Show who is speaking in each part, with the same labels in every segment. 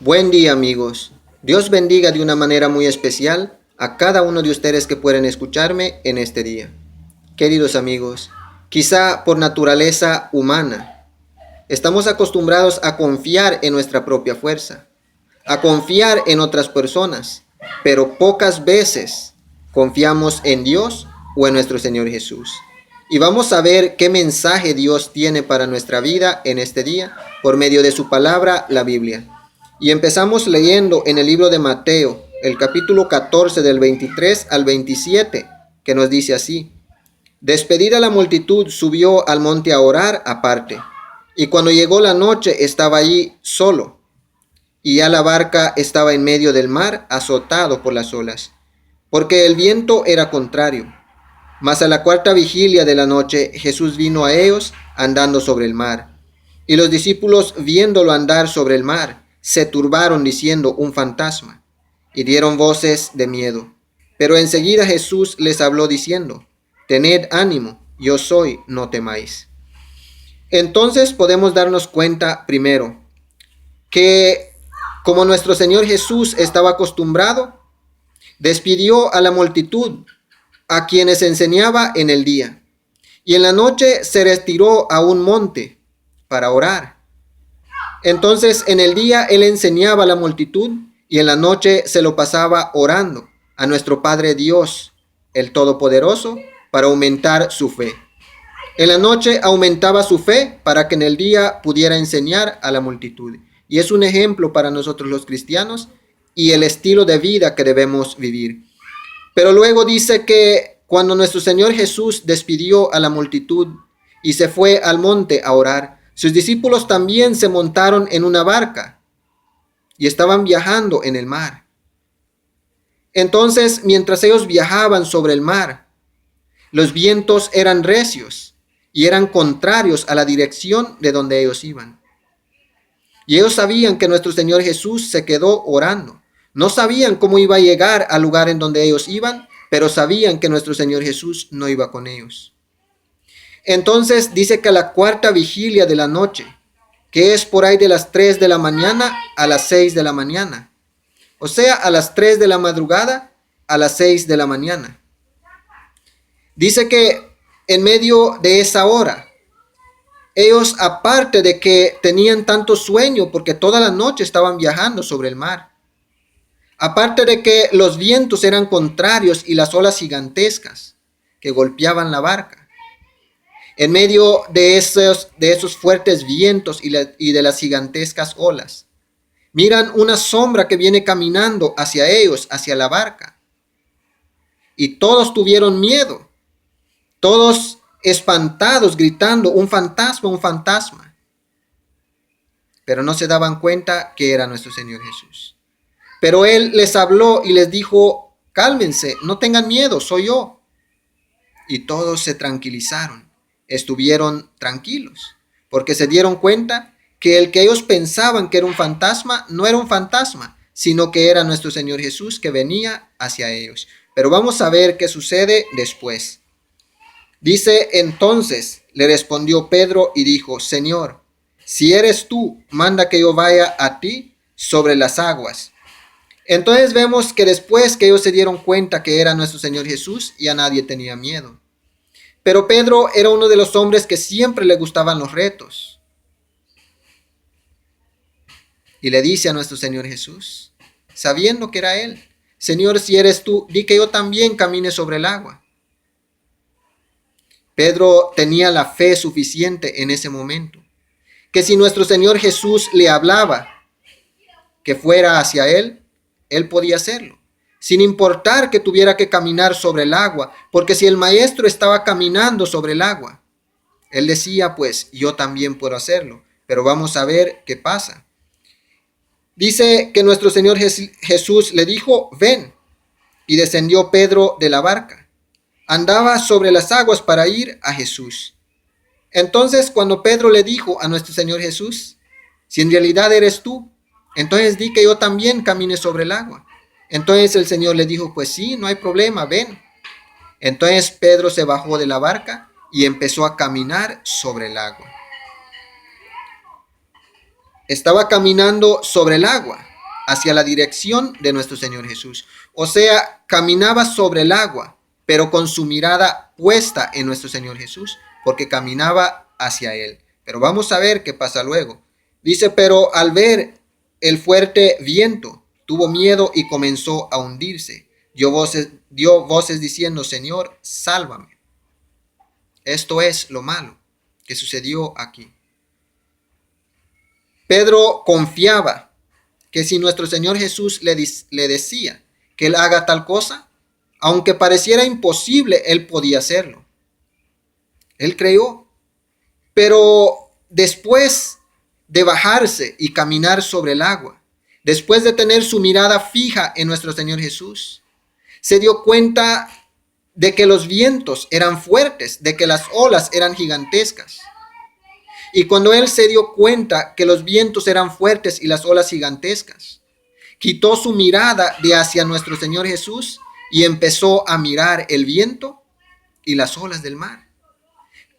Speaker 1: Buen día, amigos. Dios bendiga de una manera muy especial a cada uno de ustedes que pueden escucharme en este día. Queridos amigos, quizá por naturaleza humana, estamos acostumbrados a confiar en nuestra propia fuerza, a confiar en otras personas, pero pocas veces confiamos en Dios o en nuestro Señor Jesús. Y vamos a ver qué mensaje Dios tiene para nuestra vida en este día por medio de su palabra, la Biblia. Y empezamos leyendo en el libro de Mateo, el capítulo 14 del 23 al 27, que nos dice así: Despedida la multitud, subió al monte a orar aparte. Y cuando llegó la noche, estaba allí solo. Y ya la barca estaba en medio del mar, azotado por las olas, porque el viento era contrario. Mas a la cuarta vigilia de la noche, Jesús vino a ellos andando sobre el mar. Y los discípulos, viéndolo andar sobre el mar, se turbaron diciendo: un fantasma, y dieron voces de miedo. Pero enseguida Jesús les habló diciendo: tened ánimo, yo soy, no temáis. Entonces podemos darnos cuenta primero que, como nuestro Señor Jesús estaba acostumbrado, despidió a la multitud a quienes enseñaba en el día, y en la noche se retiró a un monte para orar. Entonces en el día él enseñaba a la multitud, y en la noche se lo pasaba orando a nuestro Padre Dios, el Todopoderoso, para aumentar su fe. En la noche aumentaba su fe para que en el día pudiera enseñar a la multitud. Y es un ejemplo para nosotros los cristianos y el estilo de vida que debemos vivir. Pero luego dice que cuando nuestro Señor Jesús despidió a la multitud y se fue al monte a orar, sus discípulos también se montaron en una barca y estaban viajando en el mar. Entonces, mientras ellos viajaban sobre el mar, los vientos eran recios y eran contrarios a la dirección de donde ellos iban. Y ellos sabían que nuestro Señor Jesús se quedó orando. No sabían cómo iba a llegar al lugar en donde ellos iban, pero sabían que nuestro Señor Jesús no iba con ellos. Entonces dice que a la cuarta vigilia de la noche, que es por ahí de las 3 de la mañana a las 6 de la mañana, o sea, a las 3 de la madrugada a las 6 de la mañana. Dice que en medio de esa hora, ellos, aparte de que tenían tanto sueño porque toda la noche estaban viajando sobre el mar, aparte de que los vientos eran contrarios y las olas gigantescas que golpeaban la barca, en medio de esos fuertes vientos y de las gigantescas olas, miran una sombra que viene caminando hacia ellos, hacia la barca. Y todos tuvieron miedo, todos espantados, gritando: un fantasma, un fantasma. Pero no se daban cuenta que era nuestro Señor Jesús. Pero Él les habló y les dijo: cálmense, no tengan miedo, soy yo. Y todos se tranquilizaron, estuvieron tranquilos, porque se dieron cuenta que el que ellos pensaban que era un fantasma, no era un fantasma, sino que era nuestro Señor Jesús que venía hacia ellos. Pero vamos a ver qué sucede después. Dice: entonces le respondió Pedro y dijo: Señor, si eres tú, manda que yo vaya a ti sobre las aguas. Entonces vemos que después que ellos se dieron cuenta que era nuestro Señor Jesús, ya nadie tenía miedo. Pero Pedro era uno de los hombres que siempre le gustaban los retos. Y le dice a nuestro Señor Jesús, sabiendo que era Él: Señor, si eres tú, di que yo también camine sobre el agua. Pedro tenía la fe suficiente en ese momento, que si nuestro Señor Jesús le hablaba que fuera hacia Él, Él podía hacerlo, sin importar que tuviera que caminar sobre el agua, porque si el Maestro estaba caminando sobre el agua, Él decía: pues yo también puedo hacerlo. Pero vamos a ver qué pasa. Dice que nuestro Señor Jesús le dijo: ven. Y descendió Pedro de la barca. Andaba sobre las aguas para ir a Jesús. Entonces, cuando Pedro le dijo a nuestro Señor Jesús: si en realidad eres tú, entonces di que yo también camine sobre el agua. Entonces el Señor le dijo: pues sí, no hay problema, ven. Entonces Pedro se bajó de la barca y empezó a caminar sobre el agua. Estaba caminando sobre el agua, hacia la dirección de nuestro Señor Jesús. O sea, caminaba sobre el agua, pero con su mirada puesta en nuestro Señor Jesús, porque caminaba hacia Él. Pero vamos a ver qué pasa luego. Dice, pero al ver el fuerte viento, tuvo miedo y comenzó a hundirse. Dio voces diciendo, Señor, sálvame. Esto es lo malo que sucedió aquí. Pedro confiaba que si nuestro Señor Jesús le decía que él haga tal cosa, aunque pareciera imposible, él podía hacerlo. Él creyó, pero después de bajarse y caminar sobre el agua, después de tener su mirada fija en nuestro Señor Jesús, se dio cuenta de que los vientos eran fuertes, de que las olas eran gigantescas. Y cuando él se dio cuenta que los vientos eran fuertes y las olas gigantescas, quitó su mirada de hacia nuestro Señor Jesús y empezó a mirar el viento y las olas del mar.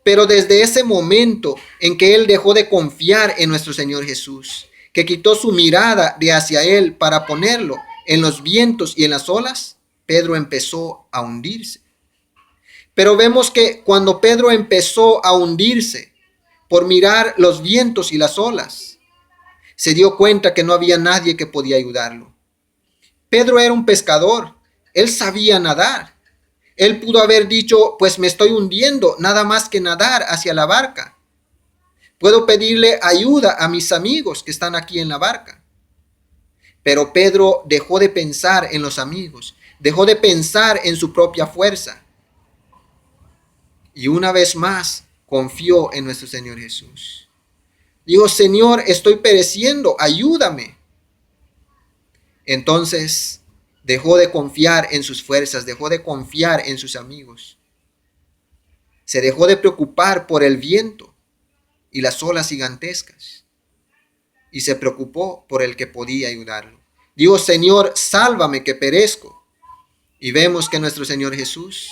Speaker 1: Pero desde ese momento en que él dejó de confiar en nuestro Señor Jesús, que quitó su mirada de hacia él para ponerlo en los vientos y en las olas, Pedro empezó a hundirse. Pero vemos que cuando Pedro empezó a hundirse por mirar los vientos y las olas, se dio cuenta que no había nadie que podía ayudarlo. Pedro era un pescador, él sabía nadar. Él pudo haber dicho, pues me estoy hundiendo, nada más que nadar hacia la barca. Puedo pedirle ayuda a mis amigos que están aquí en la barca. Pero Pedro dejó de pensar en los amigos, dejó de pensar en su propia fuerza. Y una vez más confió en nuestro Señor Jesús. Dijo, Señor, estoy pereciendo, ayúdame. Entonces dejó de confiar en sus fuerzas, dejó de confiar en sus amigos. Se dejó de preocupar por el viento y las olas gigantescas. Y se preocupó por el que podía ayudarlo. Dijo, Señor, sálvame que perezco. Y vemos que nuestro Señor Jesús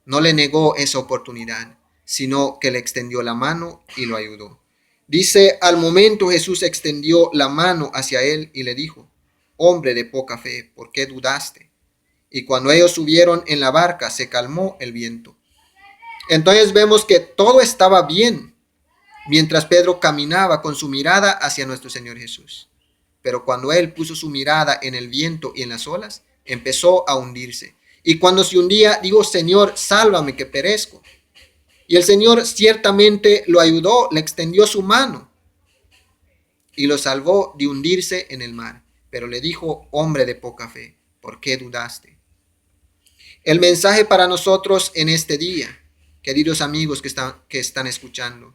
Speaker 1: no le negó esa oportunidad, sino que le extendió la mano y lo ayudó. Dice, al momento Jesús extendió la mano hacia él y le dijo, hombre de poca fe, ¿por qué dudaste? Y cuando ellos subieron en la barca, se calmó el viento. Entonces vemos que todo estaba bien, mientras Pedro caminaba con su mirada hacia nuestro Señor Jesús. Pero cuando él puso su mirada en el viento y en las olas, empezó a hundirse. Y cuando se hundía, dijo, Señor, sálvame que perezco. Y el Señor ciertamente lo ayudó, le extendió su mano y lo salvó de hundirse en el mar. Pero le dijo, hombre de poca fe, ¿por qué dudaste? El mensaje para nosotros en este día, queridos amigos que están escuchando,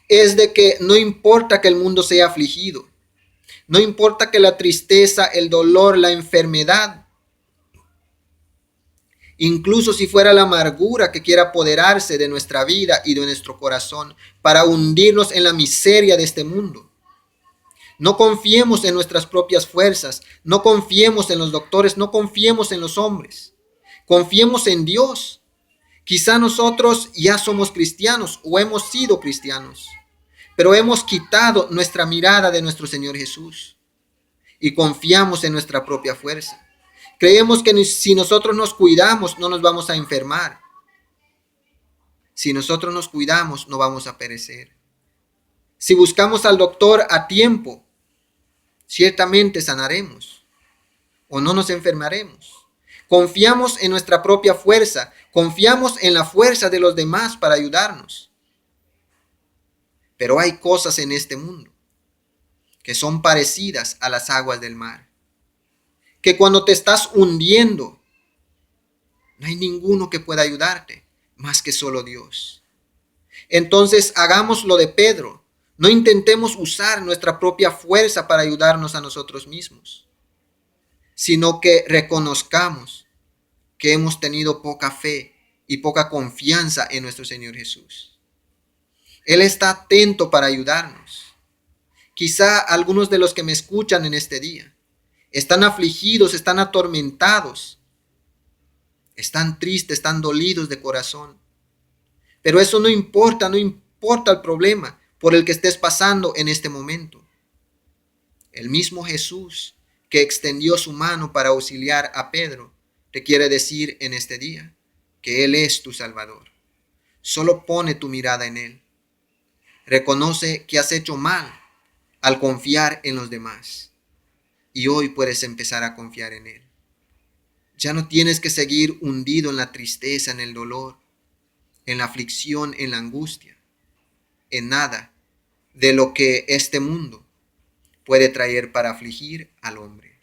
Speaker 1: es de que no importa que el mundo sea afligido, no importa que la tristeza, el dolor, la enfermedad, incluso si fuera la amargura que quiera apoderarse de nuestra vida y de nuestro corazón para hundirnos en la miseria de este mundo. No confiemos en nuestras propias fuerzas, no confiemos en los doctores, no confiemos en los hombres. Confiemos en Dios. Quizá nosotros ya somos cristianos o hemos sido cristianos, pero hemos quitado nuestra mirada de nuestro Señor Jesús y confiamos en nuestra propia fuerza. Creemos que si nosotros nos cuidamos, no nos vamos a enfermar. Si nosotros nos cuidamos, no vamos a perecer. Si buscamos al doctor a tiempo, ciertamente sanaremos o no nos enfermaremos. Confiamos en nuestra propia fuerza, confiamos en la fuerza de los demás para ayudarnos. Pero hay cosas en este mundo que son parecidas a las aguas del mar. Que cuando te estás hundiendo, no hay ninguno que pueda ayudarte, más que solo Dios. Entonces hagamos lo de Pedro. No intentemos usar nuestra propia fuerza para ayudarnos a nosotros mismos, sino que reconozcamos que hemos tenido poca fe y poca confianza en nuestro Señor Jesús. Él está atento para ayudarnos. Quizá algunos de los que me escuchan en este día están afligidos, están atormentados, están tristes, están dolidos de corazón. Pero eso no importa el problema por el que estés pasando en este momento. El mismo Jesús que extendió su mano para auxiliar a Pedro, te quiere decir en este día que Él es tu Salvador. Solo pone tu mirada en Él. Reconoce que has hecho mal al confiar en los demás. Y hoy puedes empezar a confiar en Él. Ya no tienes que seguir hundido en la tristeza, en el dolor, en la aflicción, en la angustia, en nada de lo que este mundo puede traer para afligir al hombre.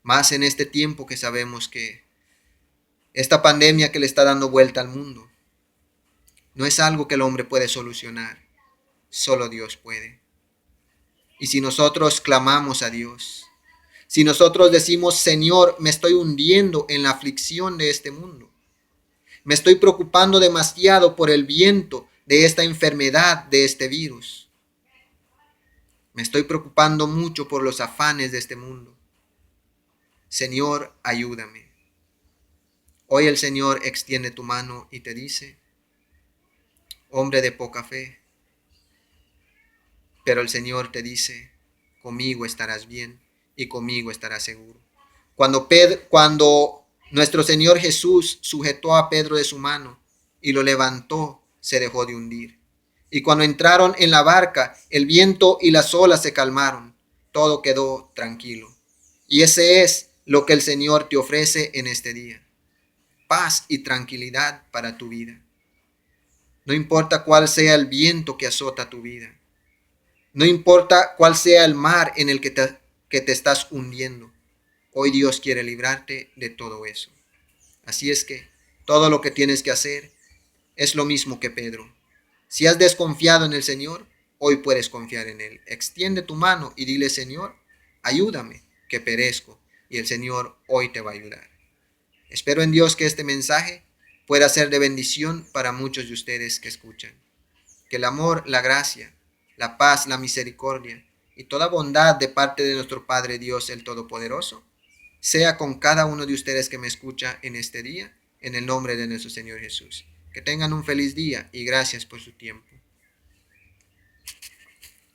Speaker 1: Más en este tiempo que sabemos que esta pandemia que le está dando vuelta al mundo no es algo que el hombre puede solucionar, solo Dios puede. Y si nosotros clamamos a Dios, si nosotros decimos, Señor, me estoy hundiendo en la aflicción de este mundo, me estoy preocupando demasiado por el viento de esta enfermedad, de este virus, me estoy preocupando mucho por los afanes de este mundo. Señor, ayúdame. Hoy el Señor extiende tu mano y te dice, hombre de poca fe, pero el Señor te dice, conmigo estarás bien y conmigo estarás seguro. Cuando nuestro Señor Jesús sujetó a Pedro de su mano y lo levantó, se dejó de hundir. Y cuando entraron en la barca, el viento y las olas se calmaron. Todo quedó tranquilo. Y ese es lo que el Señor te ofrece en este día. Paz y tranquilidad para tu vida. No importa cuál sea el viento que azota tu vida. No importa cuál sea el mar en el que te estás hundiendo. Hoy Dios quiere librarte de todo eso. Así es que todo lo que tienes que hacer es lo mismo que Pedro. Si has desconfiado en el Señor, hoy puedes confiar en Él. Extiende tu mano y dile, Señor, ayúdame, que perezco. Y el Señor hoy te va a ayudar. Espero en Dios que este mensaje pueda ser de bendición para muchos de ustedes que escuchan. Que el amor, la gracia, la paz, la misericordia y toda bondad de parte de nuestro Padre Dios el Todopoderoso sea con cada uno de ustedes que me escucha en este día, en el nombre de nuestro Señor Jesús. Que tengan un feliz día y gracias por su tiempo.